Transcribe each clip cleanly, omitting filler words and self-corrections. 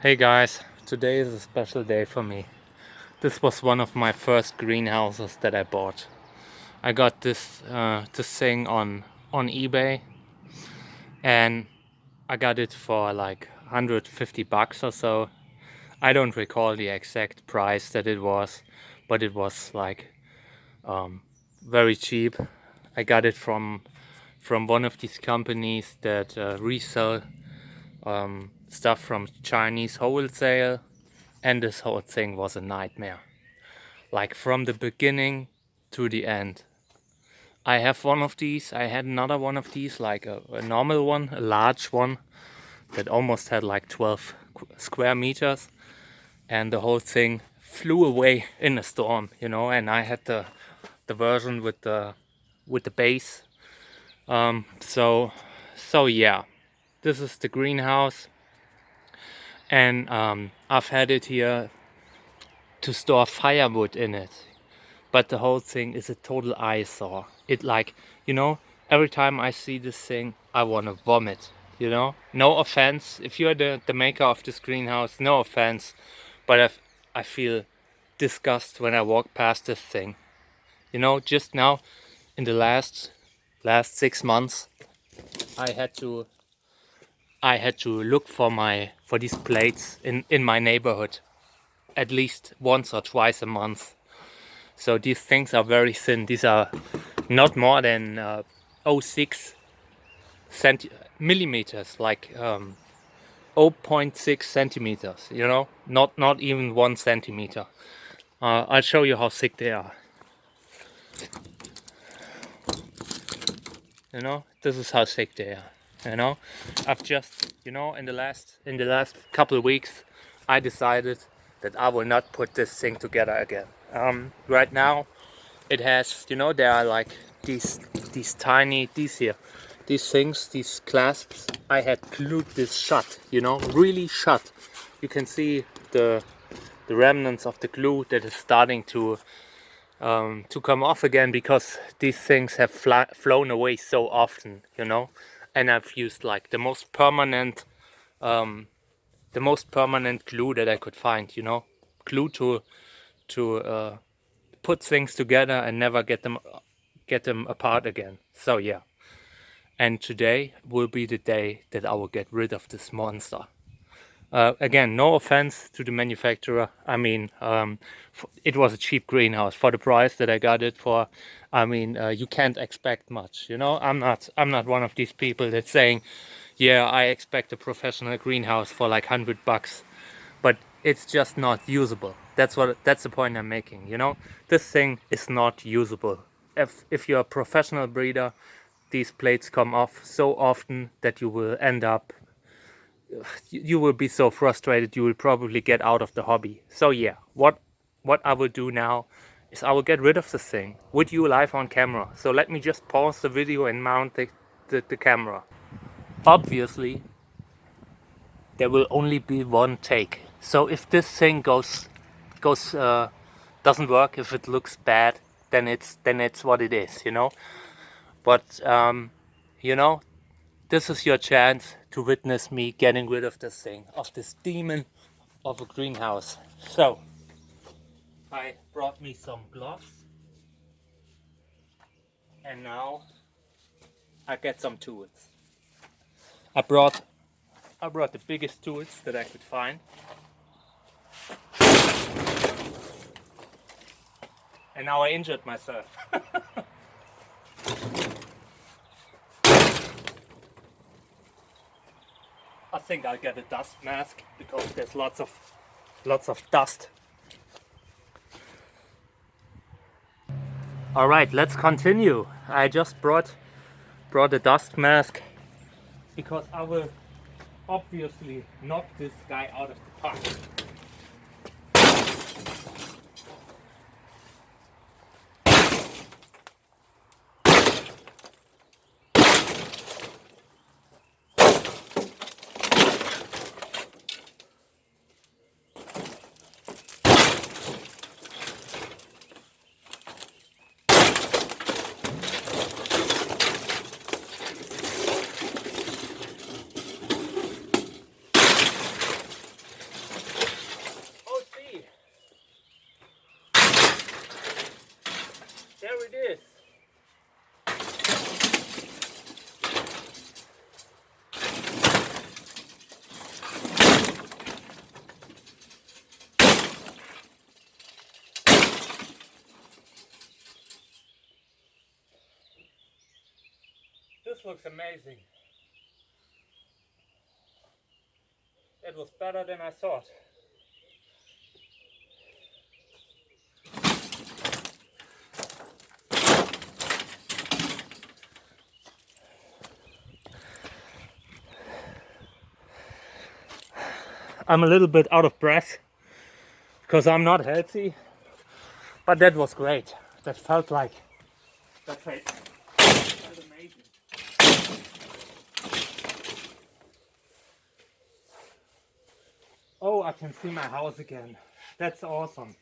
Hey guys, today is a special day for me. This was one of my first greenhouses that I bought. I got this thing on eBay, and I got it for like 150 bucks or so. I don't recall the exact price that it was, but it was like very cheap. I got it from one of these companies that resell stuff from Chinese wholesale, and this whole thing was a nightmare. Like from the beginning to the end. I have one of these. I had another one of these, like a normal one, a large one that almost had like 12 square meters, and the whole thing flew away in a storm, And I had the version with the base. So yeah, this is the greenhouse, and I've had it here to store firewood in it. But the whole thing is a total eyesore. It like, every time I see this thing, I want to vomit. No offense, if you're the maker of this greenhouse, no offense, but I feel disgust when I walk past this thing. Just now, in the last 6 months, I had to look for these plates in my neighborhood at least once or twice a month. So these things are very thin. These are not more than 0.6 millimeters, like 0.6 centimeters. Not even 1 centimeter. I'll show you how thick they are. This is how thick they are. I've just, in the last couple of weeks, I decided that I will not put this thing together again. Right now, it has, there are like these tiny, these things, these clasps. I had glued this shut, really shut. You can see the remnants of the glue that is starting to come off again, because these things have flown away so often, and I've used like the most permanent glue that I could find, glue to put things together and never get them apart again. So yeah, and today will be the day that I will get rid of this monster. Again, no offense to the manufacturer. I mean, it was a cheap greenhouse for the price that I got it for. I mean, you can't expect much, I'm not one of these people that's saying, yeah, I expect a professional greenhouse for like 100 bucks, but it's just not usable. That's the point I'm making. This thing is not usable. If you're a professional breeder, these plates come off so often that you will end up, you will be so frustrated, you will probably get out of the hobby. So yeah, what I will do now is I will get rid of this thing with you live on camera. So let me just pause the video and mount the camera. Obviously, there will only be one take. So if this thing doesn't work, if it looks bad, then it's what it is, But this is your chance to witness me getting rid of this thing, of this demon of a greenhouse. So I brought me some gloves, and now I get some tools. I brought the biggest tools that I could find, and now I injured myself. I think I'll get a dust mask because there's lots of dust. All right, let's continue. I just brought a dust mask because I will obviously knock this guy out of the park. This looks amazing. It was better than I thought. I'm a little bit out of breath because I'm not healthy, but that was great. That felt amazing. Oh, I can see my house again. That's awesome.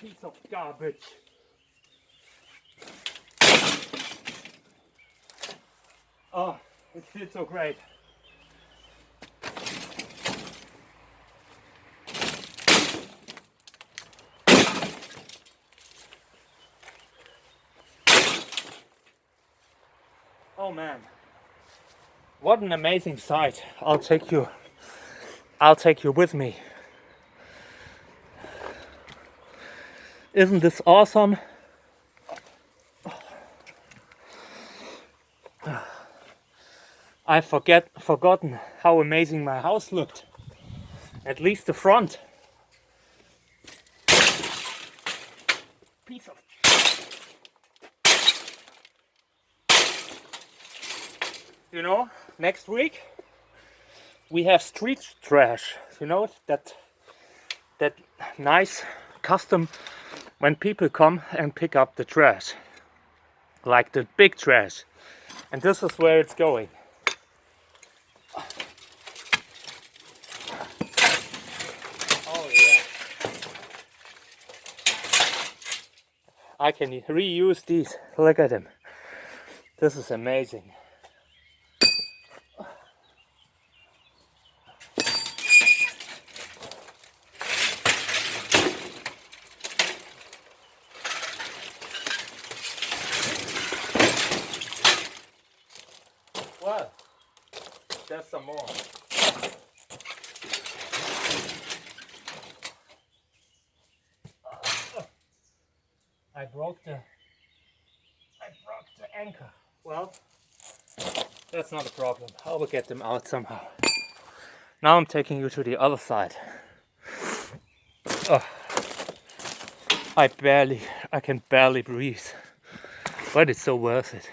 Piece of garbage. Oh, it feels so great. Oh man, what an amazing sight. I'll take you with me. Isn't this awesome? I've forgotten how amazing my house looked. At least the front. Piece of... You know, next week we have street trash. You know, that nice custom when people come and pick up the trash. Like the big trash. And this is where it's going. Oh yeah. I can reuse these. Look at them. This is amazing. Well, there's some more. I broke the anchor. Well, that's not a problem. I will get them out somehow. Now I'm taking you to the other side. Oh, I can barely breathe. But it's so worth it.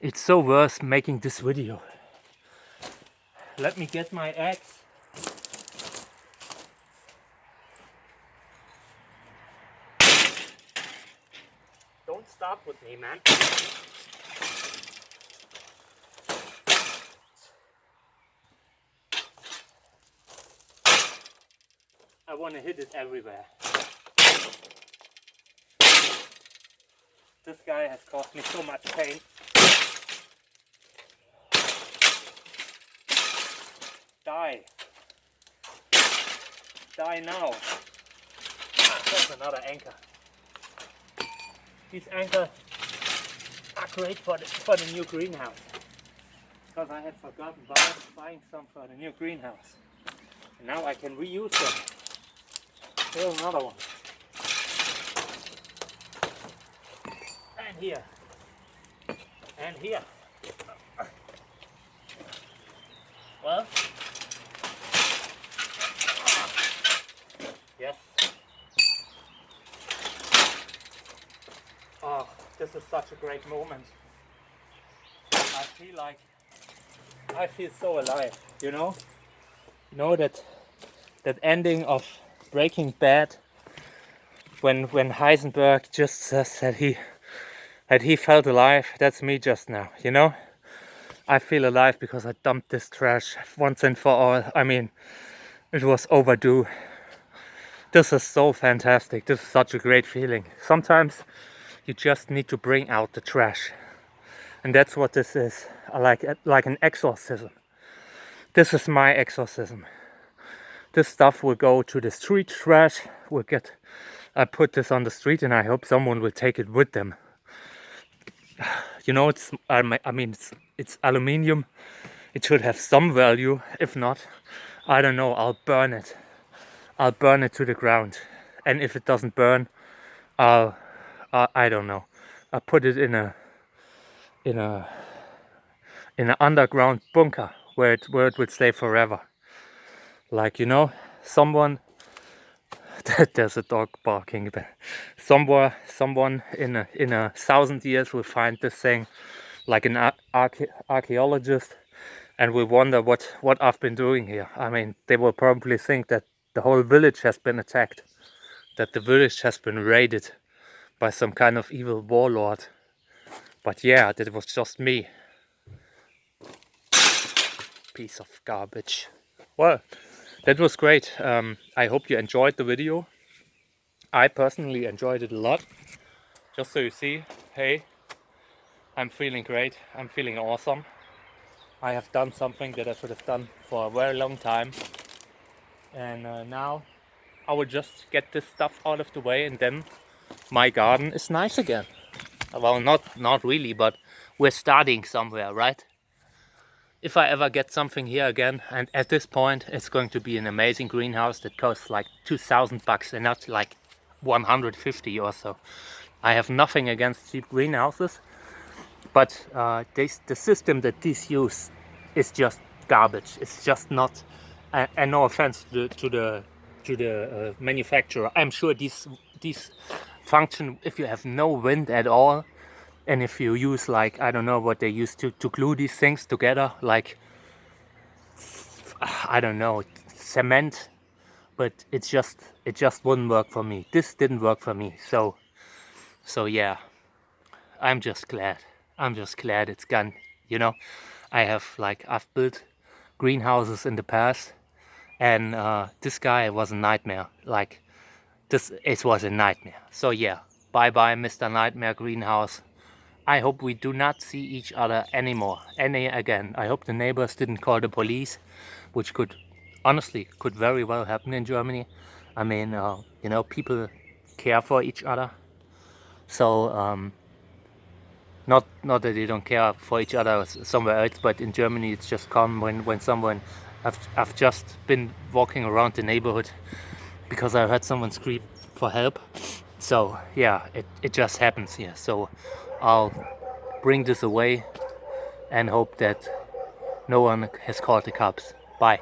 It's so worth making this video. Let me get my axe. Don't start with me, man. I want to hit it everywhere. This guy has caused me so much pain. Die. Die now. Ah, there's another anchor. These anchors are great for the new greenhouse. Because I had forgotten buying some for the new greenhouse. And now I can reuse them. Here's another one. And here. And here. Well. Yes. Oh, this is such a great moment. I feel so alive, you know? You know that ending of Breaking Bad when Heisenberg just says that he felt alive. That's me just now, you know? I feel alive because I dumped this trash once and for all. I mean, it was overdue. This is so fantastic. This is such a great feeling. Sometimes you just need to bring out the trash. And that's what this is. Like an exorcism. This is my exorcism. This stuff will go to the street trash. I put this on the street and I hope someone will take it with them. You know, it's aluminium. It should have some value. If not, I don't know, I'll burn it. I'll burn it to the ground. And if it doesn't burn, I'll I don't know. I put it in an underground bunker where it would stay forever. Like, you know, someone there's a dog barking there. Someone in a 1,000 years will find this thing, like an archaeologist, and will wonder what I've been doing here. I mean, they will probably think that the whole village has been attacked, that the village has been raided by some kind of evil warlord. But yeah, that was just me. Piece of garbage. Well, that was great. I hope you enjoyed the video. I personally enjoyed it a lot. Just so you see, hey, I'm feeling great. I'm feeling awesome. I have done something that I should have done for a very long time. And now I will just get this stuff out of the way, and then my garden is nice again. Well, not really, but we're starting somewhere, right? If I ever get something here again, and at this point it's going to be an amazing greenhouse that costs like $2,000 and not like 150 or so. I have nothing against cheap greenhouses, but the system that these use is just garbage. It's just not, and no offense to the manufacturer. I'm sure these function if you have no wind at all, and if you use, like, I don't know what they use to glue these things together, like, I don't know, cement, but it just wouldn't work for me. This didn't work for me, so yeah, I'm just glad it's gone, you know. I've built greenhouses in the past, and this guy was a nightmare. Like, it was a nightmare. So yeah, bye bye, Mr. Nightmare Greenhouse. I hope we do not see each other anymore, again. I hope the neighbors didn't call the police, which could very well happen in Germany. I mean, you know, people care for each other. So, not that they don't care for each other somewhere else, but in Germany it's just common when someone, I've just been walking around the neighborhood because I heard someone scream for help. So yeah, it just happens here. So I'll bring this away and hope that no one has called the cops. Bye.